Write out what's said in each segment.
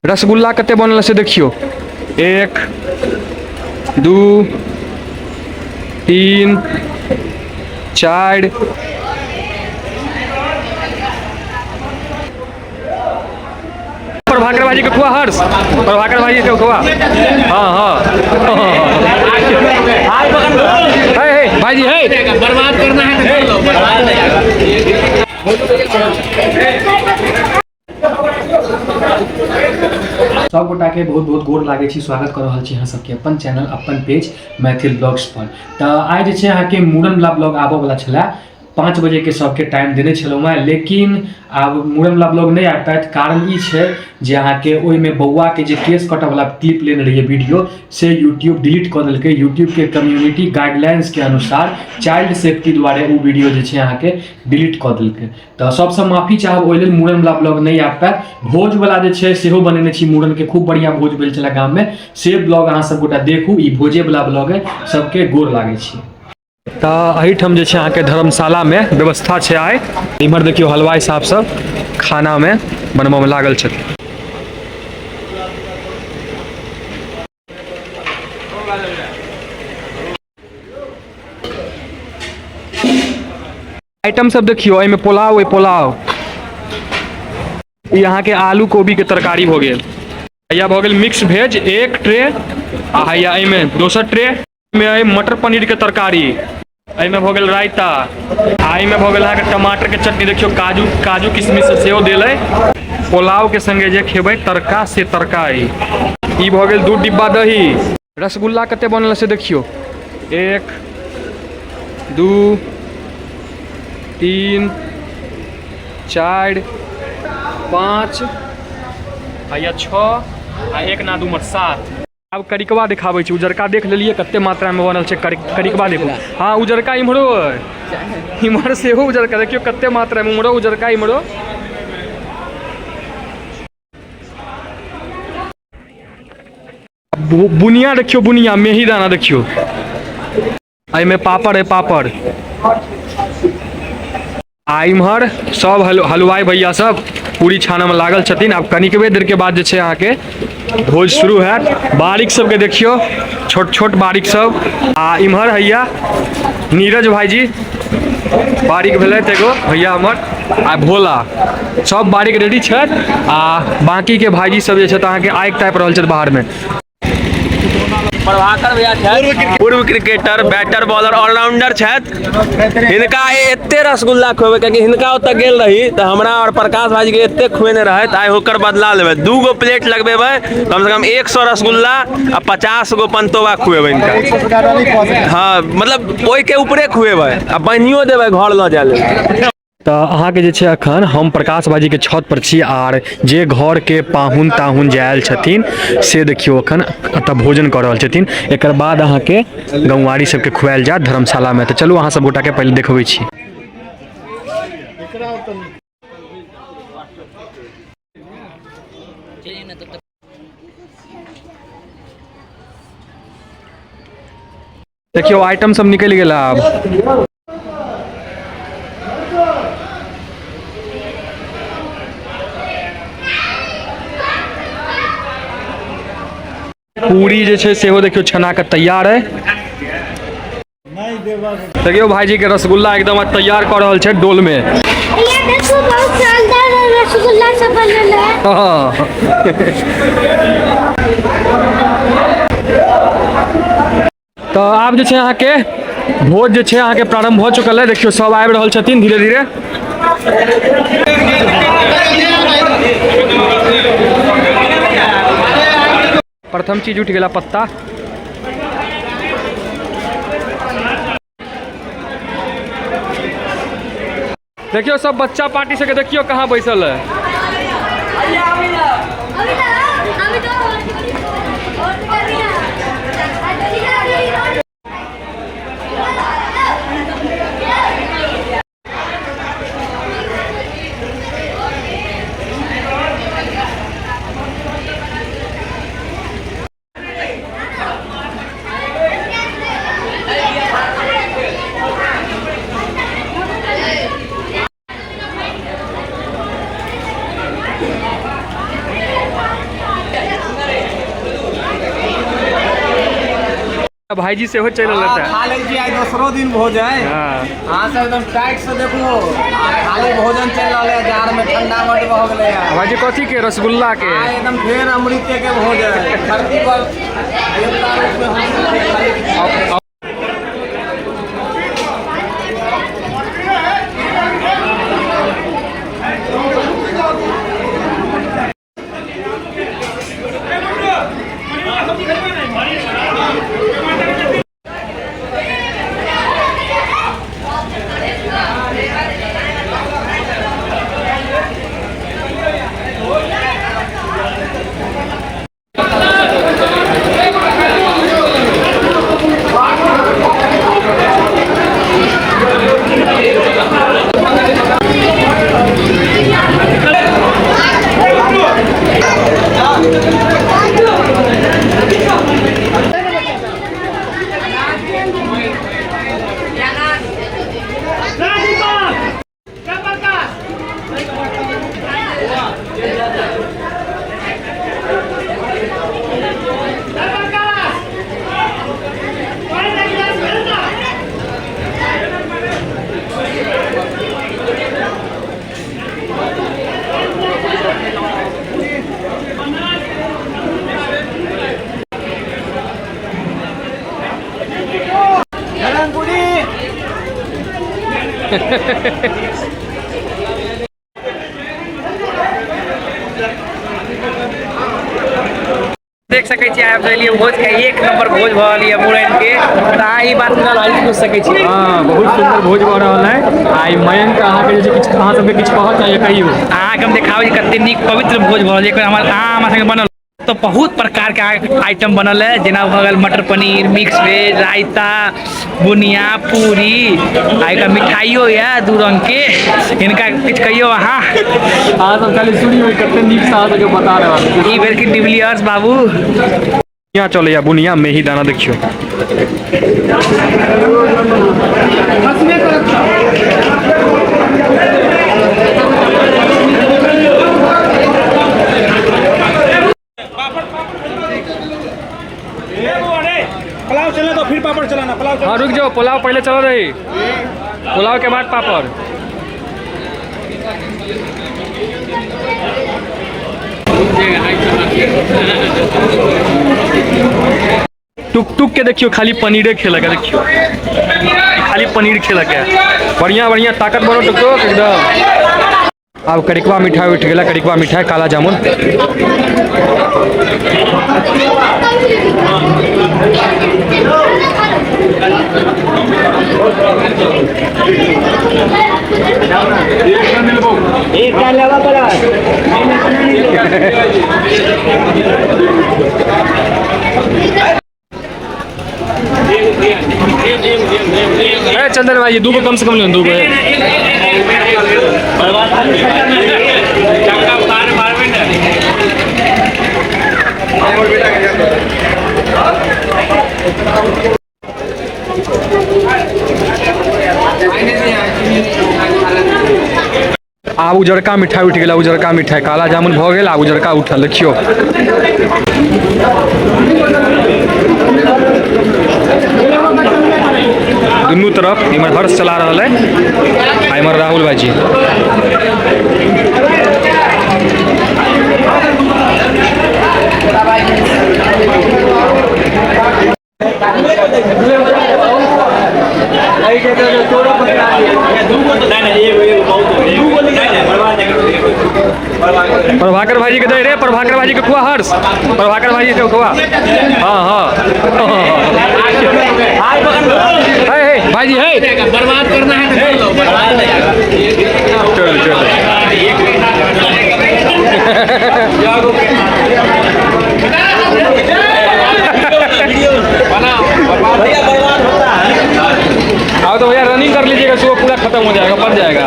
रसगुल्ला कते बनल से देखियो। 1 2 3 4 प्रभाकर भाजी के खुआ हर्ष, प्रभाकर भाजी के खुआ। हाँ है भाईजी है बर्बाद करना है तो बर्बाद सब गोटा के बहुत बहुत गोर लागे छी, स्वागत कर रहल छी अहाँ सबके अपन चैनल अपन पेज मैथिल ब्लॉग्स पर। तो आइ जे छै अहाँ के मूड़न वाला ब्लॉग आबऽ वाला छला, 5 बजे के सबके टाइम देने छलहुँ मैं, लेकिन आब मूड़न वाला ब्लॉग नहीं आ पायत। कारण ई छै जे अहाँ के ओइ में बौआ के जे केस कटऽ वाला क्लिप लेने रहिए वीडियो से यूट्यूब डिलीट कर देलकै। यूट्यूब के कम्युनिटी गाइडलाइंस के अनुसार चाइल्ड सेफ्टी द्वारे वो वीडियो जे छै अहाँ के डिलीट कर देलकै। तो सबसे माफी चाहब, ओइ लेल मूड़न वाला ब्लॉग नहीं आ पायत। भोज वाला जे छै सेहो बनेने छी, मूड़न के खूब बढ़िया भोज भेल छला गाम में, से ब्लॉग अहाँ सब गोटा देखू। ई भोजे वाला ब्लॉग है, सबके गोर लागे छी। तो एहिठाम जे छै अहाँ के धर्मशाला में व्यवस्था छै। आइ इम्हर देखियो हलवाई साहब सब खाना में बनबऽ में लागल छथिन। आइटम सब देखियो, एहिमे पुलाव है, पुलाव यहाँ के आलू कोबी के तरकारी हो गेल, या भऽ गेल मिक्स वेज 1 ट्रे, आ हैया एहिमे दोसर ट्रे में मटर पनीर के तरकारी, एहिमे भऽ गेल रायता, आ एहिमे भऽ गेल अहाँके टमाटर के चटनी। देखियो काजू किशमिश सेहो देल है। पुलाव के संगे जे खेबै तड़का से तरकारी। ई भऽ गेल 2 डिब्बा दही। रसगुल्ला कते बनल से देखियो। 1 2 3 4 5 या 6 आ 1 ना 2 7। अब करिकवा दिखाबै छी। उजरका देख लेलिए कते मात्रा में बनल छै, करिकवा देखो। हाँ उजरका इम्हरो है, इम्हर सेहो उजरका देखियो कते मात्रा में, इम्हरो उजरका इम्हरो। बुनिया देखियो, बुनिया मेही दाना देखियो। एहि में पापड़ है, पापड़। आ इम्हर सब हलवाई भैया सब पूरी छाना में लागल छथिन। आब कनिकबे देर के बाद जे छै अहाँ के भोज शुरू हैत। बारीक सबके देखियो, छोट छोट बारीक सब। आ इम्हर हैया नीरज भाईजी बारीक भेलथि एगो भैया हमर, आ भोला, सब बारीक रेडी छथि। आ बाकी के भाईजी सब जे छथि अहाँ के आगि तापि रहल छथि बाहर में। प्रभाकर भैया पूर्व क्रिकेटर, बैटर, बॉलर, ऑलराउंडर छथि। हिनका एते रसगुल्ला खुएबे, क्योंकि हिनका ओतऽ गेल रही तो हमरा और प्रकाश भाई के एते खुएने रहत। आइ होकर बदला लेबै, 2 गो प्लेट लगबेबै, कम से कम 100 रसगुल्ला आ 50 गो पंतोबा खुएबै इनका। हाँ मतलब ओइ के ऊपरे खुएबै आ बनियो देबै घर ल जाए लेल। तो अहाँ के जे छै अखन हम प्रकाश भाजी के छत पर छी, आर जे घर के पाहुन ताहुन जे आयल छथिन से देखियो अखन अतऽ भोजन कर रहल छथिन। एकर बाद अहाँ के गौवारी सबके खुआल जात धर्मशाला में। तो चलू अहाँ सब गोटा के पहले देखबै छी। देखियो आइटम सब निकल गेला। आब पूरी जे छै सेहो देखियो छना के तैयार है। देखियो भाईजी के रसगुल्ला एकदम तैयार कर रहल छै डोल में। बहुत शानदार रसगुल्ला सब बनल है। तो आब जे छै अहाँ के भोज जे छै अहाँ के प्रारंभ हो चुकल है। देखियो सब आबि रहल छथिन धीरे धीरे। प्रथम चीज उठ गेला पत्ता। देखियो सब बच्चा पार्टी से देखियो कहाँ बैसल है। भाईजी से हो चल रहता है। खा लीजिए आज दूसरो दिन भोजन। हाँ से एकदम टाइट से देखो खाली भोजन चल रहा है जार में ठंडा मत हो गए है। भाईजी कथी के रसगुल्ला के एकदम फिर अमृत के भोजन धरती पर देवता रूप में हम देख सके छी आब चलिए भोज के एक नंबर भोज भ रहल मुरैन के ई बात ना भाई पूछ सके छी। हाँ बहुत सुंदर भोज भऽ रहल है। आई मयंक अहाँ के जे किछ अहाँ सबके किछ कहत चाहिए कहियो। अहाँ के हम देखाबै कते नीक पवित्र भोज भ रहल है। हमर हमरा संगे बनल तो बहुत प्रकार के आइटम बनल है जेना भऽ गेल मटर पनीर, मिक्स वेज, रायता, बुनिया, पूरी, आई का मिठाइयो है दू रंग के। इनका किछ कहियो अहाँ सब खाली सुनी हुई कते नीक से अहाँ सबके बता रहल ई बेर की डिविलियर्स बाबू यहाँ चले बुनिया में ही दाना देखियो। पुलाव चलना तो फिर पापड़ चलाना। पुलाव हाँ रुक जाओ, पुलाव पहले चल रही, पुलाव के बाद पापड़। टुक टुक के देखियो खाली पनीरे खेलक है। देखियो खाली पनीर खेलक है। बढ़िया बढ़िया ताकत बनो टुक टुक एकदम। अब कड़िकवा मिठाई उठ गया, कड़िकवा मिठाई काला जामुन। चंदन भाई दो कम से कम ले दो आब उजरका मिठाई उठ गया। उजरका मिठाई काला जामुन भ गया, आब उजरका उठल देखियो। दुनू तरफ इमर हर्ष चला रहा है, इमर राहुल भाई जी। प्रभाकर भाई के दे रे, प्रभाकर भाई के खुआ हर्ष, प्रभाकर भाई के खुआ। हाँ हाँ भाई जी है बर्बाद करना है तो बर्बाद चल चल। अब तो भैया रनिंग कर लीजिएगा, सुबह पूरा खत्म हो जाएगा, बन जाएगा।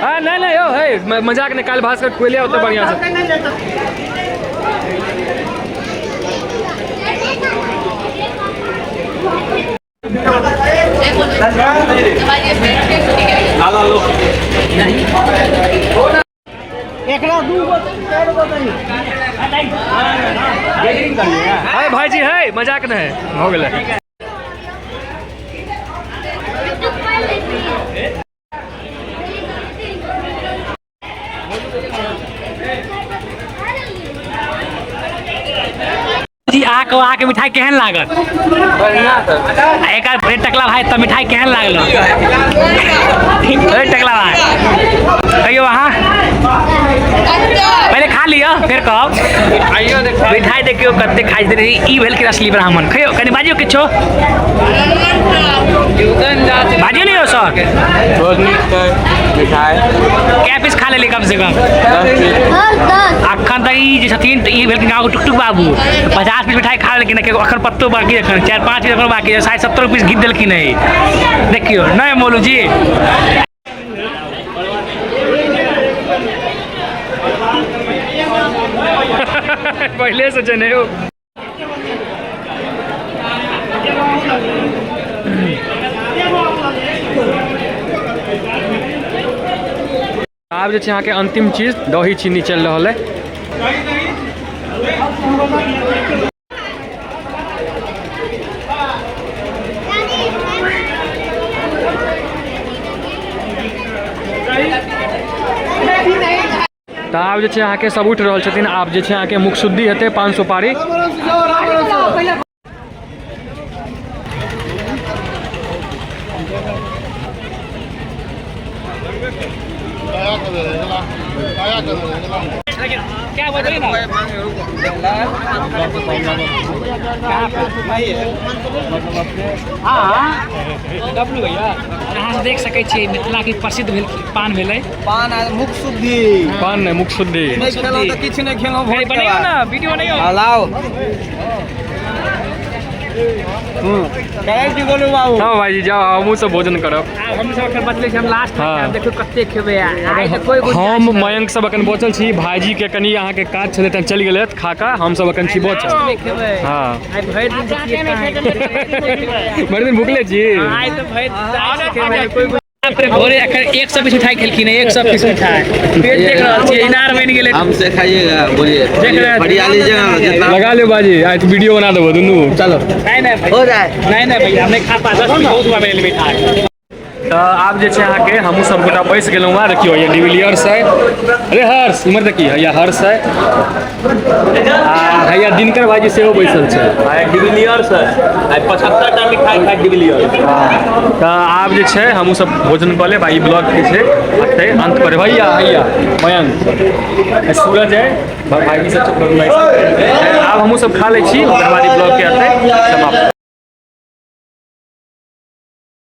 हाँ नहीं नहीं हो है मजाक निकाल भास्कर खुले होते बढ़िया से। हाय भाईजी है मजाक नहीं हो गए। जी आके मिठाई केहन लागत? एक टकला भाई तो मिठाई केहन लागल? टकला भाई कहियो वहाँ पहले खा लिया फिर कहो मिठाई देखियो कते खाई दे ई भेल के असली ब्राह्मण खइयो कनी बाजियो किछो बाजियो नहीं हो सर मिठाई क्या पीस खा ले कम से कम और 10 अखन तक ई जे छथिन त ई भेल के गाँव के टुकटुक बाबू 50 पीस मिठाई खा लेकिन अखन पत्तो बाकी अखन 4-5 पीस अखन बाकी 60-70 पीस घीच देलखिन है देखियो नहीं मोलू जी पहले से जने हो आब जे छै अहाँके अंतिम चीज दही चीनी चलि रहल है। तऽ आब जे छै अहाँके सब उठि रहल छथिन। आब जे छै अहाँके मुखशुद्धि हेतै 5 सुपारी। क्या बोलिए ना डब्लू भैया अहाँ देख सकै छियै मिथिला के प्रसिद्ध भेल पान भेलै पान मुख शुद्धि पान नहीं मुखशुद्धि। नहीं खेलौं तो किछु नहीं खेलौं भोज के बनाइयो बाद। ना वीडियो बनाइयो लाओ कहे छी बोलू बाबू हाँ भाईजी जाओ हमहूँ सब भोजन करब। हम सब अखन बचले छी हम लास्ट हाँ। देखो कते खेबै आइ त कोई हम मयंक सब अखन बचल छी। भाईजी के कनी अहाँके काज छलै तऽ चलि गेलै खा कऽ। हम सब अखन छी बचल। खेबै हाँ आइ भरि दिन भरि दिन भुखले छी। आइ त भरि खेबै कोई भोरे अखन 100 पीस मिठाई खेलखिन 100 पीस मिठाई पेट देख रहल छी इनार बनि गेलै हमसे खाइएगा बोलिए देख रहे बढ़िया लीजिएगा जितना लगा लो बाजी आज तो वीडियो बना दो दुनू चलो। नहीं भाई हो जाए नहीं भैया हम नहीं खा पा 10 बहुत हुआ मेरे लिए मिठाई तो आब जे छै अहाँके हमहूँ सब गोटा बैस गेलहुँ हँ। देखियो ये डिविलियर्स है। अरे हर्ष इम्हर देखिए हैया हर्ष है आ हैया दिनकर भाईजी सेहो बैसल छै। डिविलियर्स है 75 टा मिठाई खाई डिविलियर्स। तऽ आब जे छै हमहूँ सब भोजन कऽ लेब। ई ब्लॉग के छै अतै अंत पर भैया हैया मयंक सूरज है भाईजी सब आब हमहूँ सब खा लै छी। ओकर बाद ई ब्लॉग के अतै समाप्त।